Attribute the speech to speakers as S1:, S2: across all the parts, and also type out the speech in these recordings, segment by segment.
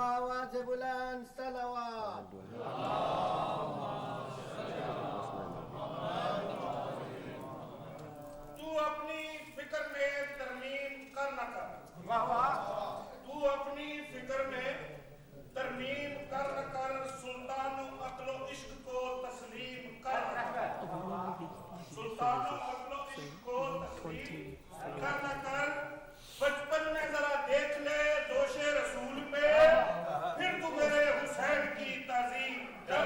S1: मरतबा आवाज़ बुलंद सलावत।
S2: तू अपनी फिक्र में तरमीम कर न कर, तू अपनी फिक्र में तरमीम कर न कर, सुल्तान अक्लो इश्क को तस्लीम कर न कर, सुल्तान अक्लो इश्क को तस्लीम कर न कर। बचपन में जरा देख ले जोशे रसूल पे, फिर तू मेरे हुसैन की ताज़ीम कर।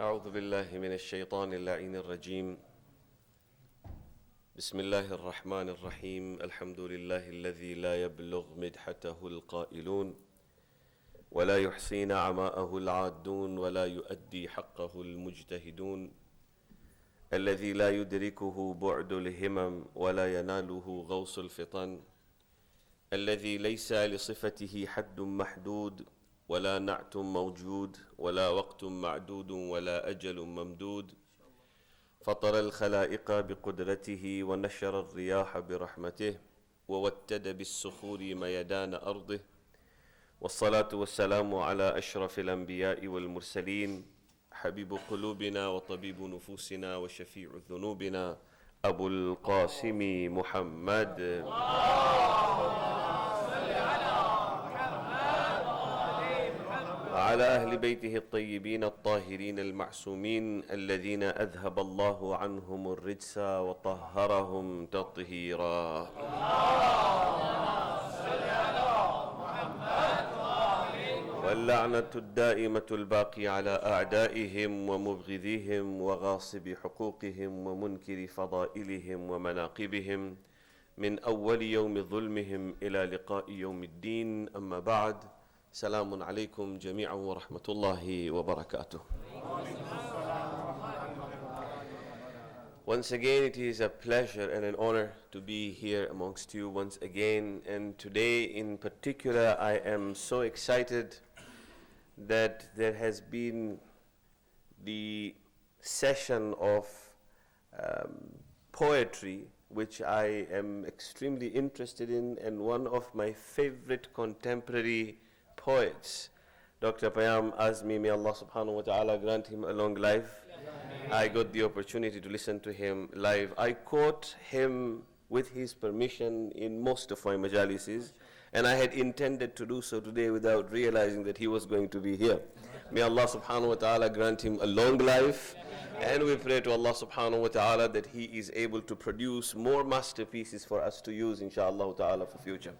S3: أعوذ بالله من الشيطان اللعين الرجيم. بسم الله الرحمن الرحيم. الحمد لله الذي لا يبلغ مدحته القائلون ولا يحصي نعماءه العادون ولا يؤدي حقه المجتهدون، الذي لا يدركه بعد الهمم ولا يناله غوص الفطن، الذي ليس لصفته حد محدود ولا نعت موجود ولا وقت معدود ولا أجل ممدود، فطر الخلائق بقدرته ونشر الرياح برحمته ووتد بالصخور ميدان أرضه، والصلاة والسلام على أشرف الأنبياء والمرسلين، حبيب قلوبنا وطبيب نفوسنا وشفيع ذنوبنا أبو القاسم محمد. وعلى أهل بيته الطيبين الطاهرين المعصومين الذين أذهب الله عنهم الرجس وطهرهم تطهيرا. واللعنة الدائمة الباقية على أعدائهم ومبغضيهم وغاصب حقوقهم ومنكر فضائلهم ومناقبهم من أول يوم ظلمهم إلى لقاء يوم الدين. أما بعد، سلام عليكم جميعا ورحمة الله وبركاته. Once again, it is a pleasure and an honor to be here amongst you once again. And today in particular, I am so excited that there has been the session of poetry, which I am extremely interested in, and one of my favorite contemporary poets, Dr. Payam Azmi, may Allah subhanahu wa ta'ala grant him a long life. I got the opportunity to listen to him live. I quote him with his permission in most of my majalises, and I had intended to do so today without realizing that he was going to be here. May Allah subhanahu wa ta'ala grant him a long life, and we pray to Allah subhanahu wa ta'ala that he is able to produce more masterpieces for us to use, inshallah ta'ala, for future.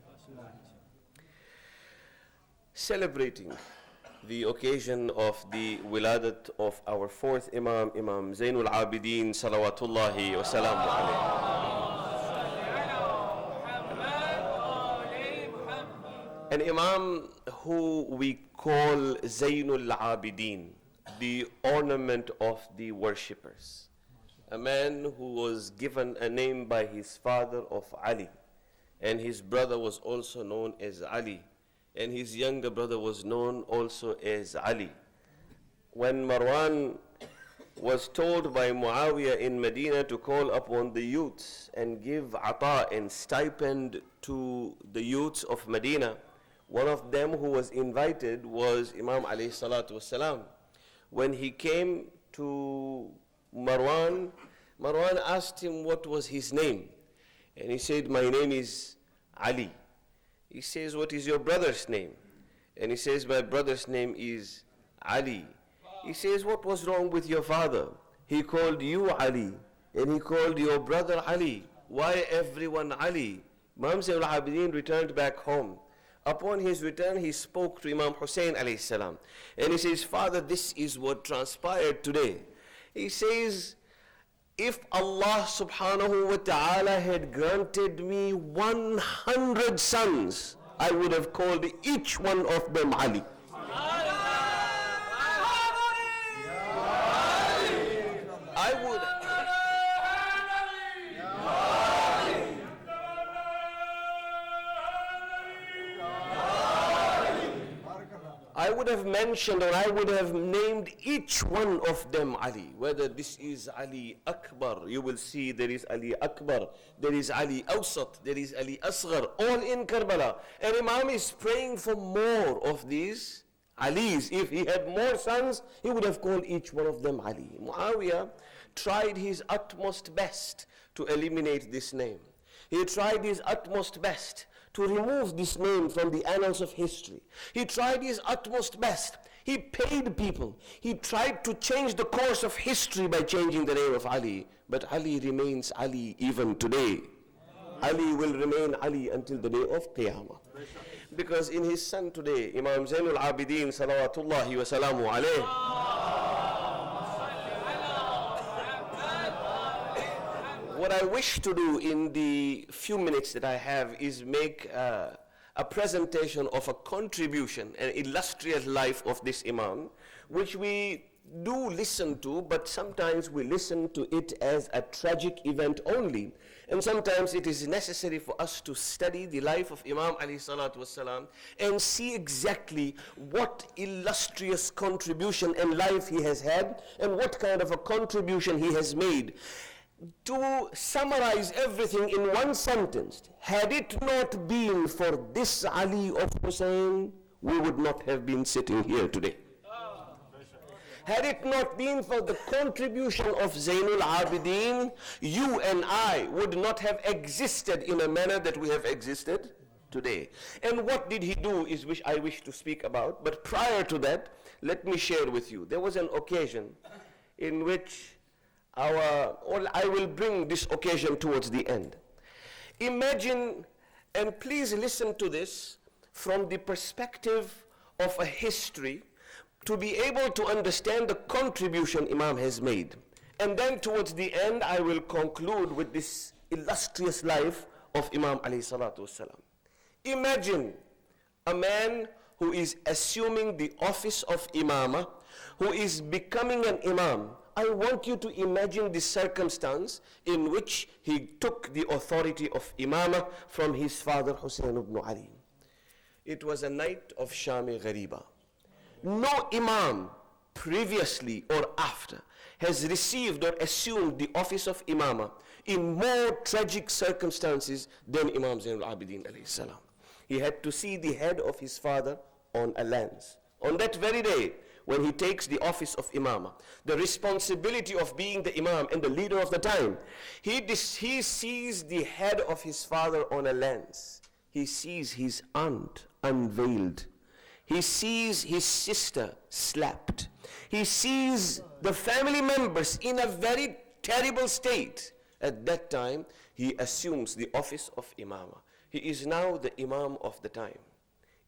S3: Celebrating the occasion of the wiladat of our fourth Imam, Imam Zainul Abidin, salawatullahi wa salamu alayhi. An Imam who we call Zainul Abidin, the ornament of the worshippers. A man who was given a name by his father of Ali, and his brother was also known as Ali, and his younger brother was known also as Ali. When Marwan was told by Muawiyah in Medina to call upon the youths and give ata and stipend to the youths of Medina, one of them who was invited was Imam alayhi salatu wasalam. When he came to Marwan, Marwan asked him what was his name, and he said, "My name is Ali." He says, "What is your brother's name?" And he says, "My brother's name is Ali." He says, "What was wrong with your father? He called you Ali, and he called your brother Ali. Why everyone Ali?" Imam Zainul Abidin returned back home. Upon his return, he spoke to Imam Hussein alayhi salam, and he says, "Father, this is what transpired today." He says, "If Allah subhanahu wa ta'ala had granted me 100 sons, I would have called each one of them Ali." would have mentioned, or I would have named each one of them Ali. Whether this is Ali Akbar, you will see there is Ali Akbar, there is Ali Awsat, there is Ali Asghar, all in Karbala. And Imam is praying for more of these Alis. If he had more sons, he would have called each one of them Ali. Muawiyah tried his utmost best to eliminate this name. He tried his utmost best to remove this name from the annals of history. He tried his utmost best. He paid people. He tried to change the course of history by changing the name of Ali. But Ali remains Ali even today. Ali will remain Ali until the day of Qiyamah. Because in his son today, Imam Zainul Abidin salawatullahi wa salamu alayh, what I wish to do in the few minutes that I have is make a presentation of a contribution, an illustrious life of this Imam, which we do listen to, but sometimes we listen to it as a tragic event only. And sometimes it is necessary for us to study the life of Imam alayhi salatu wasalam and see exactly what illustrious contribution and life he has had and what kind of a contribution he has made. To summarize everything in one sentence, had it not been for this Ali of Hussein, we would not have been sitting here today. Had it not been for the contribution of Zainul Abidin, you and I would not have existed in a manner that we have existed today. And what did he do is which I wish to speak about. But prior to that, let me share with you. There was an occasion in which I will bring this occasion towards the end. Imagine, and please listen to this from the perspective of a history, to be able to understand the contribution Imam has made. And then towards the end, I will conclude with this illustrious life of Imam alayhi salatu wasalam. Imagine a man who is assuming the office of Imamah, who is becoming an Imam. I want you to imagine the circumstance in which he took the authority of Imamah from his father Hussein ibn Ali. It was a night of Shami Ghariba. No Imam previously or after has received or assumed the office of Imamah in more tragic circumstances than Imam Zainul Abidin alayhi salam. He had to see the head of his father on a lance. On that very day, when he takes the office of Imamah, the responsibility of being the Imam and the leader of the time, he sees the head of his father on a lance. He sees his aunt unveiled. He sees his sister slapped. He sees the family members in a very terrible state. At that time, he assumes the office of Imamah. He is now the Imam of the time.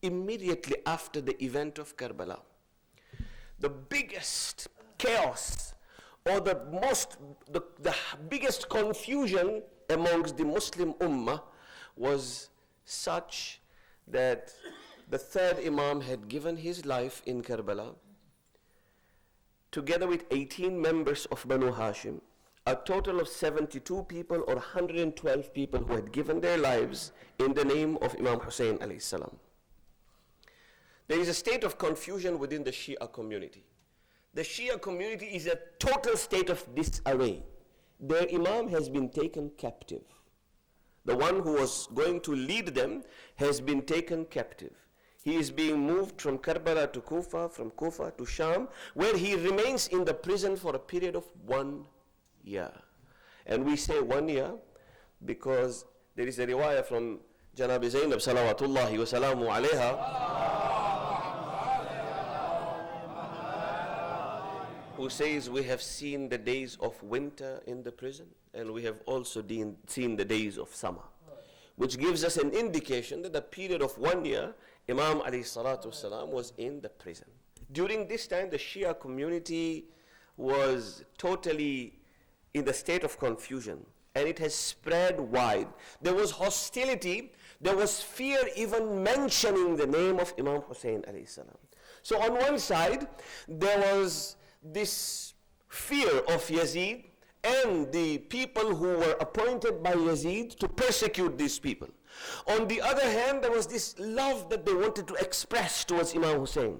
S3: Immediately after the event of Karbala, the biggest chaos or the biggest confusion amongst the Muslim Ummah was such that the third Imam had given his life in Karbala together with 18 members of Banu Hashim, a total of 72 people or 112 people who had given their lives in the name of Imam Hussein alayhi salam. There is a state of confusion within the Shia community. The Shia community is a total state of disarray. Their Imam has been taken captive. The one who was going to lead them has been taken captive. He is being moved from Karbala to Kufa, from Kufa to Sham, where he remains in the prison for a period of 1 year. And we say 1 year because there is a riwayah from Janab Zainab salawatullahi wa salamu alayha, who says we have seen the days of winter in the prison and we have also seen the days of summer, which gives us an indication that the period of 1 year Imam alayhi salatu wasalam was in the prison. During this time, the Shia community was totally in the state of confusion, and it has spread wide. There was hostility, there was fear even mentioning the name of Imam Hussein alayhi salam. So on one side, there was this fear of Yazid and the people who were appointed by Yazid to persecute these people. On the other hand, there was this love that they wanted to express towards Imam Hussein.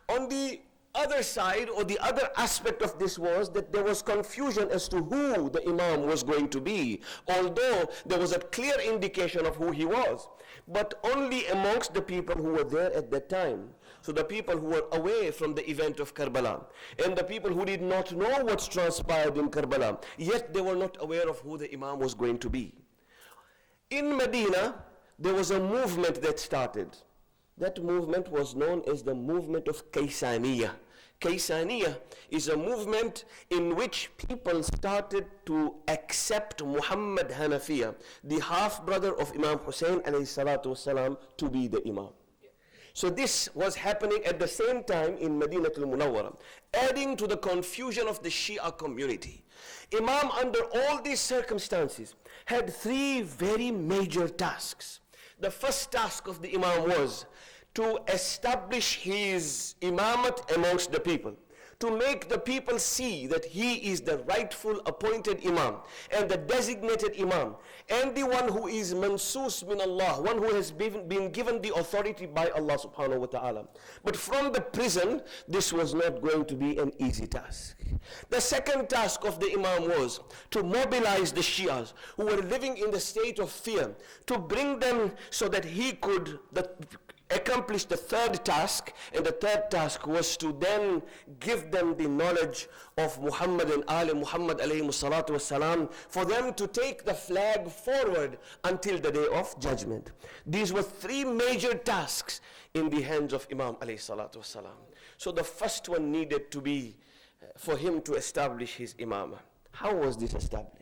S3: On the other side, or the other aspect of this, was that there was confusion as to who the Imam was going to be, although there was a clear indication of who he was, but only amongst the people who were there at that time. So the people who were away from the event of Karbala, and the people who did not know what's transpired in Karbala, yet they were not aware of who the Imam was going to be. In Medina, there was a movement that started. That movement was known as the movement of Kaysaniya. Kaysaniya is a movement in which people started to accept Muhammad Hanafiya, the half-brother of Imam Hussein alayhi salatu wasalam, to be the Imam. So this was happening at the same time in Madinatul Munawwara, adding to the confusion of the Shia community. Imam, under all these circumstances, had three very major tasks. The first task of the Imam was to establish his imamat amongst the people, to make the people see that he is the rightful appointed Imam and the designated Imam and the one who is mansus min Allah, one who has been given the authority by Allah subhanahu wa ta'ala. But from the prison, this was not going to be an easy task. The second task of the Imam was to mobilize the Shias who were living in the state of fear, to bring them so that he could accomplish the third task, and the third task was to then give them the knowledge of Muhammad and Ali Muhammad alayhi salatu wasalam, for them to take the flag forward until the day of judgment. These were three major tasks in the hands of Imam alayhi salatu wasalam. So the first one needed to be for him to establish his imamah. How was this established?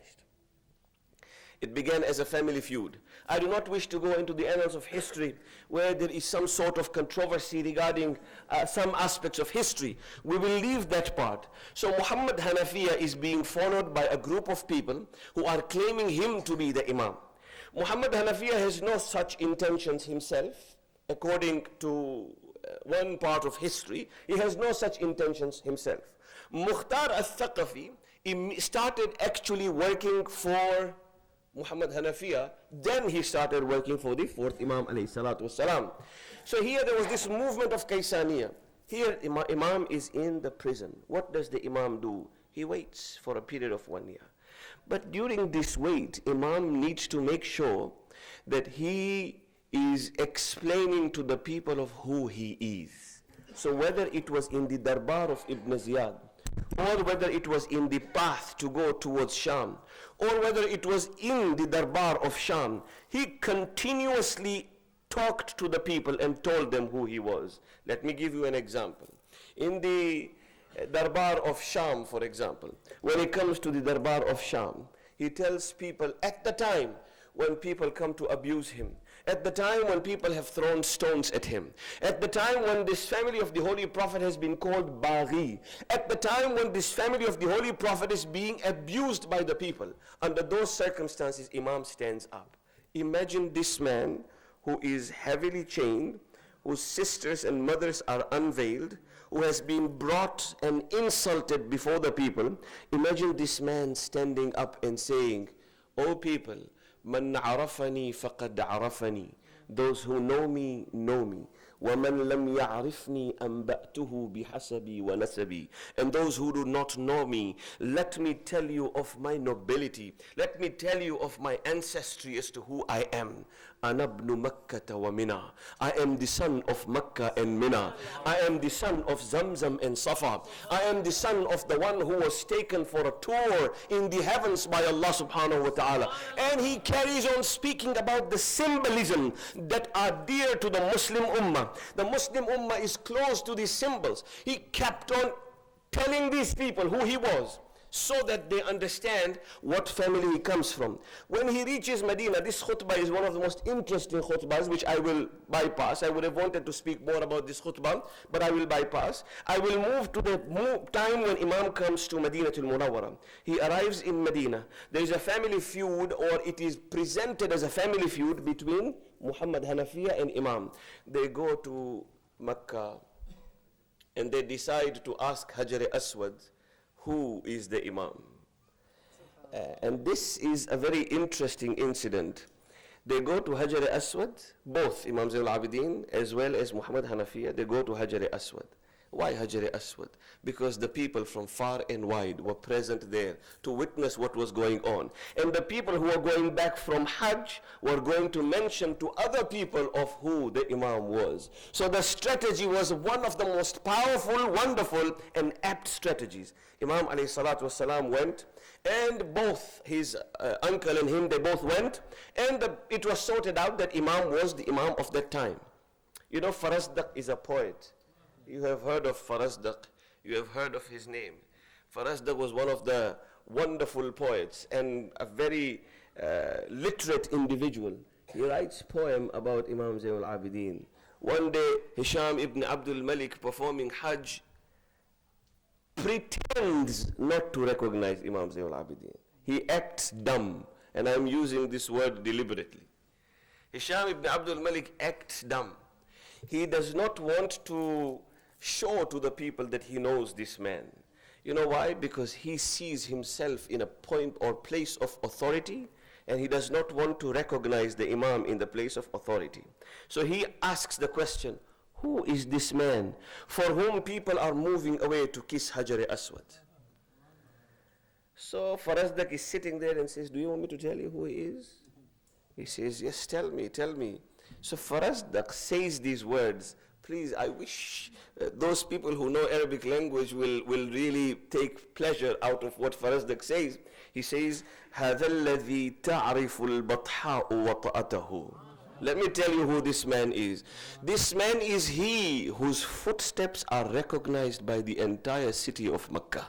S3: It began as a family feud. I do not wish to go into the annals of history where there is some sort of controversy regarding some aspects of history. We will leave that part. So Muhammad Hanafiya is being followed by a group of people who are claiming him to be the Imam. Muhammad Hanafiya has no such intentions himself. According to one part of history, he has no such intentions himself. Mukhtar al-Thaqafi started actually working for Muhammad Hanafiya, then he started working for the fourth Imam alayhi salatu wasalam. So here there was this movement of Kaysaniya. Here Imam is in the prison. What does the Imam do? He waits for a period of 1 year. But during this wait, Imam needs to make sure that he is explaining to the people of who he is. So whether it was in the Darbar of Ibn Ziyad, or whether it was in the path to go towards Sham, or whether it was in the Darbar of Sham, he continuously talked to the people and told them who he was. Let me give you an example. In the Darbar of Sham, for example, when it comes to the Darbar of Sham, he tells people at the time when people come to abuse him, at the time when people have thrown stones at him, at the time when this family of the Holy Prophet has been called Baghi, at the time when this family of the Holy Prophet is being abused by the people, under those circumstances, Imam stands up. Imagine this man who is heavily chained, whose sisters and mothers are unveiled, who has been brought and insulted before the people. Imagine this man standing up and saying, "O people, man arafani faqad arafani." Those who know me, know me. وَمَنْ لَمْ يَعْرِفْنِي أَنْبَأْتُهُ بِحَسَبِي وَنَسَبِي. And those who do not know me, let me tell you of my nobility. Let me tell you of my ancestry as to who I am. أَنَا ابْنُ مَكَّةَ وَمِنَا. I am the son of Makkah and Mina. I am the son of Zamzam and Safa. I am the son of the one who was taken for a tour in the heavens by Allah subhanahu wa ta'ala. And he carries on speaking about the symbolism that are dear to the Muslim Ummah. The Muslim Ummah is close to these symbols. He kept on telling these people who he was, so that they understand what family he comes from. When he reaches Medina, this khutbah is one of the most interesting khutbahs, which I will bypass. I would have wanted to speak more about this khutbah, but I will bypass. I will move to the time when Imam comes to Madinatul Munawwara. He arrives in Medina. There is a family feud, or it is presented as a family feud between Muhammad Hanafiya and Imam. They go to Makkah and they decide to ask Hajar Aswad, who is the Imam? And this is a very interesting incident. They go to Hajar Aswad, both Imam Zain al-Abidin as well as Muhammad Hanafiya, they go to Hajar Aswad. Why Hajar Aswad? Because the people from far and wide were present there to witness what was going on. And the people who were going back from Hajj were going to mention to other people of who the Imam was. So the strategy was one of the most powerful, wonderful, and apt strategies. Imam alayhi salatu wasalam went, and both his uncle and him, they both went, and it was sorted out that Imam was the Imam of that time. You know, Farazdaq is a poet. You have heard of Farazdaq. You have heard of his name. Farazdaq was one of the wonderful poets and a very literate individual. He writes poem about Imam Zayn al-Abidin. One day, Hisham ibn Abdul Malik performing Hajj pretends not to recognize Imam Zayn al-Abidin. He acts dumb, and I'm using this word deliberately. Hisham ibn Abdul Malik acts dumb. He does not want to show to the people that he knows this man. You know why? Because he sees himself in a point or place of authority, and he does not want to recognize the Imam in the place of authority. So he asks the question, who is this man for whom people are moving away to kiss Hajar Aswad? So Farazdaq is sitting there and says, do you want me to tell you who he is? He says, yes, tell me, tell me. So Farazdaq says these words. Please, I wish those people who know Arabic language will really take pleasure out of what Farazdaq says. He says, هَذَا الَّذِي تَعْرِفُ الْبَطْحَاءُ وَطَأَتَهُ. Let me tell you who this man is. This man is he whose footsteps are recognized by the entire city of Mecca.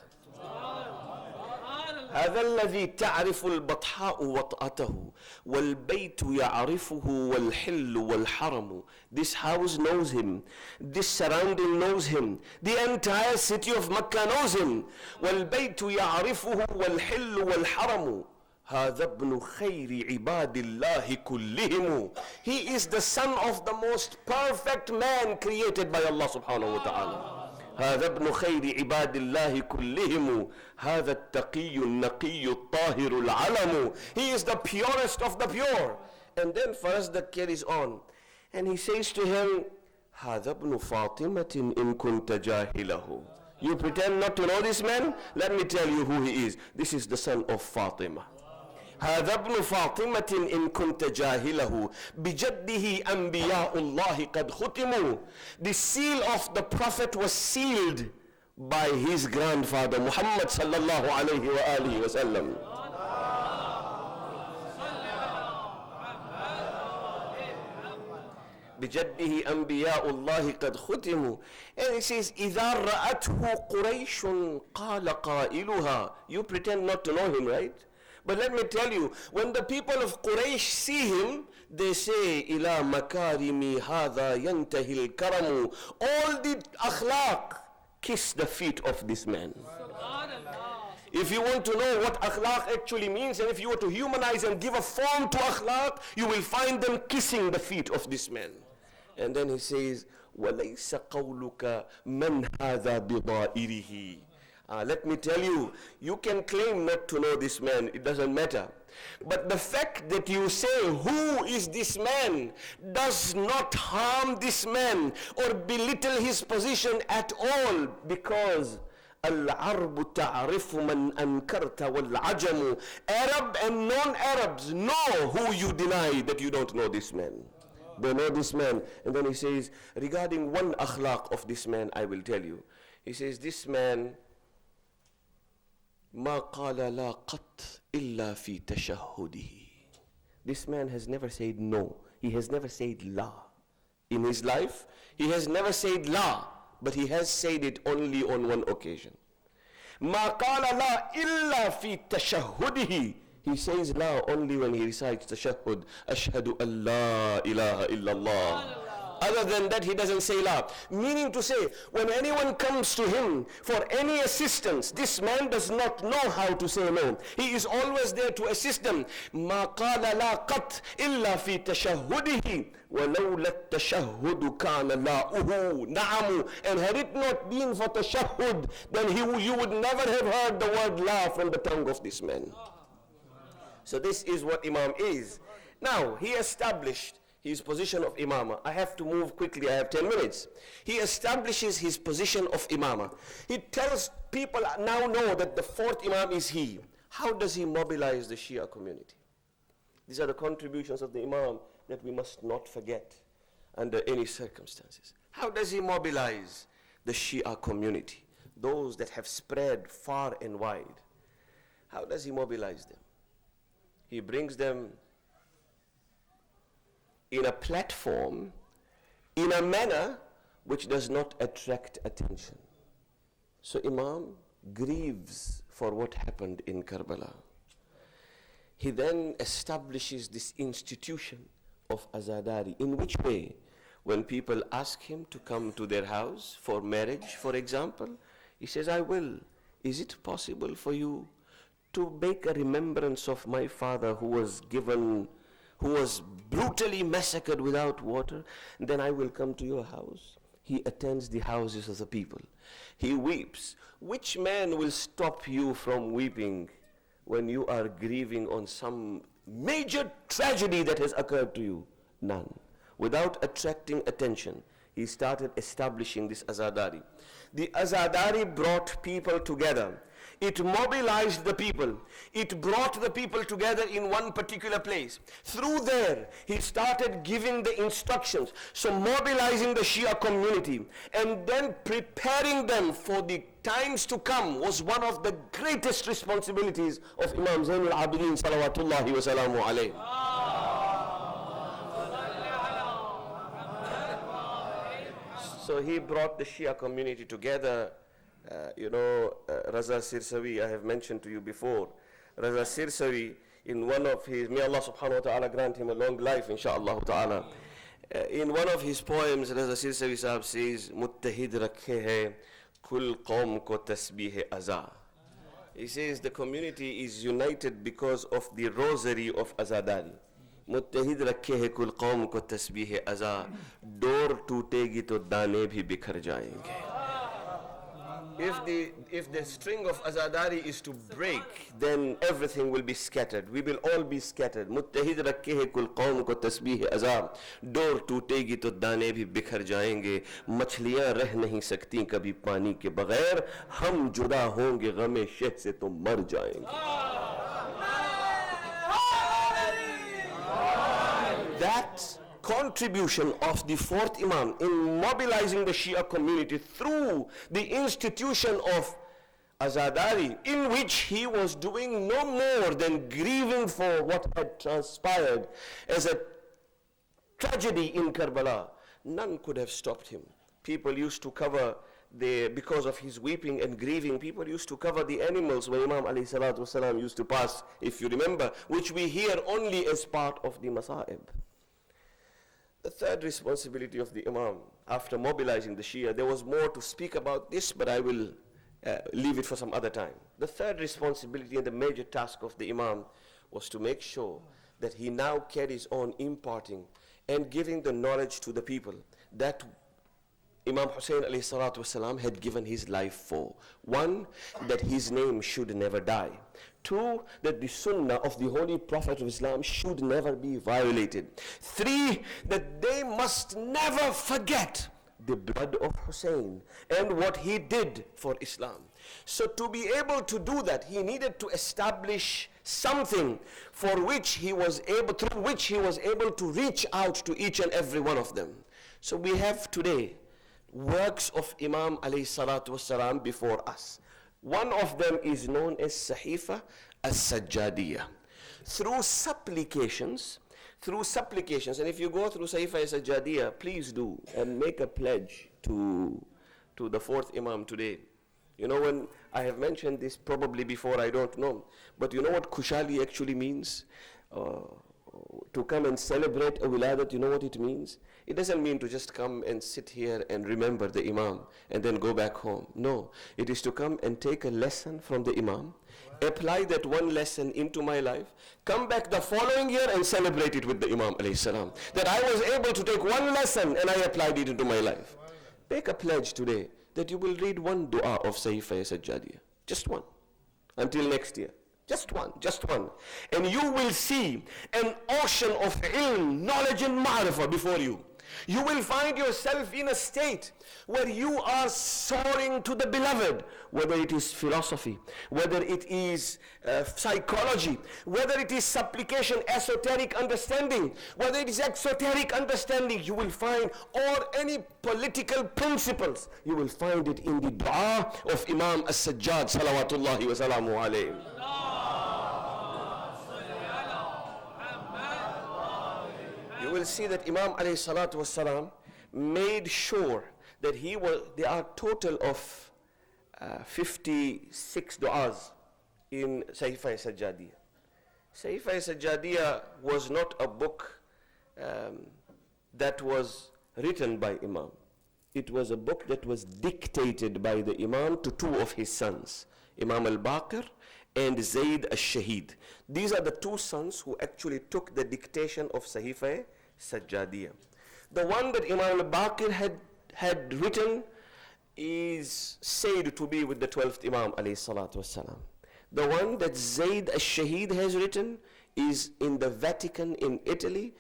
S3: هذا الذي تعرف البطحاء وطأته والبيت يعرفه والحل والحرم. This house knows him. This surrounding knows him. The entire city of Mecca knows him. والبيت يعرفه والحل والحرم. هذا ابن خير عباد الله كلهم. He is the son of the most perfect man created by Allah subhanahu wa ta'ala. هذا ابن خير عباد الله كلهم. هذا التقي النقي الطاهر العلم. He is the purest of the pure. And then Farazdaq carries on, and he says to him, هذا ابن فاطمة إن كنت جاهله. You pretend not to know this man? Let me tell you who he is. This is the son of Fatima. هذا ابن فاطمة إن كنت جاهله بجده أنبياء الله قد ختموا. The seal of the Prophet was sealed by his grandfather Muhammad sallallahu alayhi wa alihi wa sallam. بجده أنبياء الله قد ختموا. And it says إذا رأته قريش قال قائلها. You pretend not to know him, right? But let me tell you, when the people of Quraysh see him, they say, إِلَى مَكَارِمِ هَذَا يَنْتَهِ الْكَرَمُ. All the akhlaq kiss the feet of this man. If you want to know what akhlaq actually means, and if you were to humanize and give a form to akhlaq, you will find them kissing the feet of this man. And then he says, وَلَيْسَ قَوْلُكَ مَنْ هَذَا بِضَائِرِهِ. Let me tell you, you can claim not to know this man, it doesn't matter. But the fact that you say, who is this man, does not harm this man or belittle his position at all, because Al-Arbu ta'arifu man ankarta wal-ajamu. Arab and non-Arabs know who you deny that you don't know this man. They know this man. And then he says, regarding one akhlaq of this man, I will tell you. He says, this man ما قال لا قط إلا في تشهده. This man has never said no. He has never said la. In his life, he has never said la, but he has said it only on one occasion. ما قال لا إلا في تشهده. He says la only when he recites tashahhud. أشهد أن لا إله إلا الله. Other than that, he doesn't say la. Meaning to say, when anyone comes to him for any assistance, this man does not know how to say no. He is always there to assist them. ما قال لا قط إلا في تشهده ولولا التشهد كان لاؤه نعم. And had it not been for tashahhud, then you would never have heard the word la from the tongue of this man. So this is what Imam is. Now, he established his position of imama. I have to move quickly, I have 10 minutes. He establishes his position of imama. He tells people now know that the fourth imam is he. How does he mobilize the Shia community? These are the contributions of the imam that we must not forget under any circumstances. How does he mobilize the Shia community, those that have spread far and wide? How does he mobilize them? He brings them in a platform, in a manner which does not attract attention. So Imam grieves for what happened in Karbala. He then establishes this institution of Azadari. In which way? When people ask him to come to their house for marriage, for example, he says, I will. Is it possible for you to make a remembrance of my father who was brutally massacred without water? Then I will come to your house. He attends the houses of the people. He weeps. Which man will stop you from weeping when you are grieving on some major tragedy that has occurred to you? None. Without attracting attention, he started establishing this Azadari. The Azadari brought people together. It mobilized the people. It brought the people together in one particular place. Through there, he started giving the instructions. So mobilizing the Shia community and then preparing them for the times to come was one of the greatest responsibilities of Imam Zain al-Abidin salawatullahi wa salamu alayhi. So he brought the Shia community together. Raza Sirsawi, I have mentioned to you before. Raza Sirsawi, in one of his, may Allah subhanahu wa ta'ala grant him a long life, inshaAllah ta'ala. In one of his poems, Raza Sirsawi sahab says, Muttahid rakhe hai, kul qawm ko tasbih aza. He says the community is united because of the rosary of Azadari. मुत्तहिद रखे है कुल कौम को तस्बीह अज़ा door टूटेगी तो दाने भी बिखर जाएंगे. If the string of Azadari is to break, then everything will be scattered. We will all be scattered. मुत्तहिद रखे है कुल कौम को तस्बीह अज़ा डोर टूटेगी तो दाने भी बिखर जाएंगे. मछलियां रह नहीं सकती कभी पानी के बगैर. हम जुदा होंगे गमे शह से तो मर जाएंगे. That contribution of the fourth Imam in mobilizing the Shia community through the institution of Azadari, in which he was doing no more than grieving for what had transpired as a tragedy in Karbala, none could have stopped him. People used to cover because of his weeping and grieving, people used to cover the animals when Imam alayhi salatu wasalam used to pass, if you remember, which we hear only as part of the Masa'ib. The third responsibility of the Imam, after mobilizing the Shia, there was more to speak about this, but I will leave it for some other time. The third responsibility and the major task of the Imam was to make sure that he now carries on imparting and giving the knowledge to the people that Imam Hussein alayhi salatu wasalam had given his life for. One, that his name should never die. Two, that the sunnah of the Holy Prophet of Islam should never be violated. Three, that they must never forget the blood of Hussein and what he did for Islam. So to be able to do that, he needed to establish something through which he was able to reach out to each and every one of them. So we have today works of Imam alayhi salatu wasalam before us. One of them is known as Sahifa as-Sajjadiyah. Through supplications, and if you go through Sahifa as-Sajjadiyah, please do and make a pledge to the fourth Imam today. You know, when I have mentioned this probably before, I don't know, but you know what Kushali actually means? To come and celebrate a wiladat, you know what it means? It doesn't mean to just come and sit here and remember the Imam and then go back home. No, it is to come and take a lesson from the Imam, apply that one lesson into my life, come back the following year and celebrate it with the Imam alayhi salam. That I was able to take one lesson and I applied it into my life. Make a pledge today that you will read one dua of Sahifa Sajjadiyah. Just one. Until next year. Just one, just one. And you will see an ocean of ilm, knowledge and ma'rifah before you. You will find yourself in a state where you are soaring to the beloved, whether it is philosophy, whether it is psychology, whether it is supplication, esoteric understanding, whether it is exoteric understanding, you will find, or any political principles, you will find it in the dua of Imam As-Sajjad, salawatullahi wa salamu alayhi. You will see that Imam alayhi salatu wasalam made sure that there are total of 56 du'as in Sahifa Sajjadiyah. Sahifa Sajjadiyah was not a book that was written by Imam. It was a book that was dictated by the Imam to two of his sons, Imam al-Baqir and Zayd al-Shahid. These are the two sons who actually took the dictation of Sahifa Sajjadiyah. The one that Imam al-Baqir had written is said to be with the 12th Imam alayhi salatu wasalam. The one that Zayd al-Shahid has written is in the Vatican in Italy,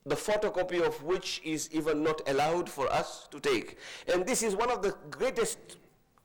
S3: the photocopy of which is even not allowed for us to take. And this is one of the greatest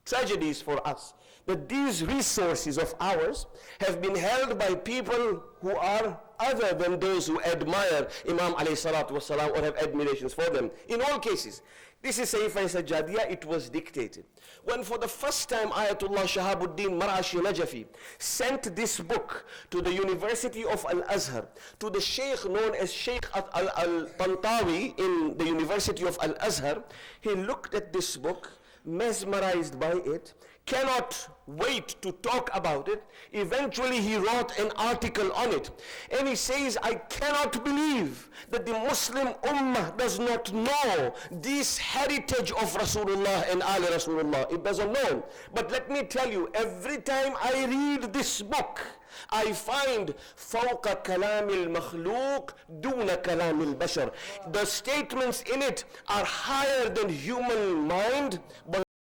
S3: tragedies for us, that these resources of ours have been held by people who are other than those who admire Imam alayhi salatu wasalam or have admirations for them. In all cases, this is Sahifa Sajjadiyah, it was dictated. When for the first time Ayatollah Shahabuddin Marashi Najafi sent this book to the University of Al-Azhar, to the Sheikh known as Sheikh Al-Tantawi in the University of Al-Azhar, he looked at this book, mesmerized by it, cannot wait to talk about it. Eventually he wrote an article on it, and he says, I cannot believe that the Muslim Ummah does not know this heritage of Rasulullah and Ali Rasulullah. It doesn't know. But let me tell you, every time I read this book, I find فوق كلام المخلوق دون كلام البشر. The statements in it are higher than human mind, but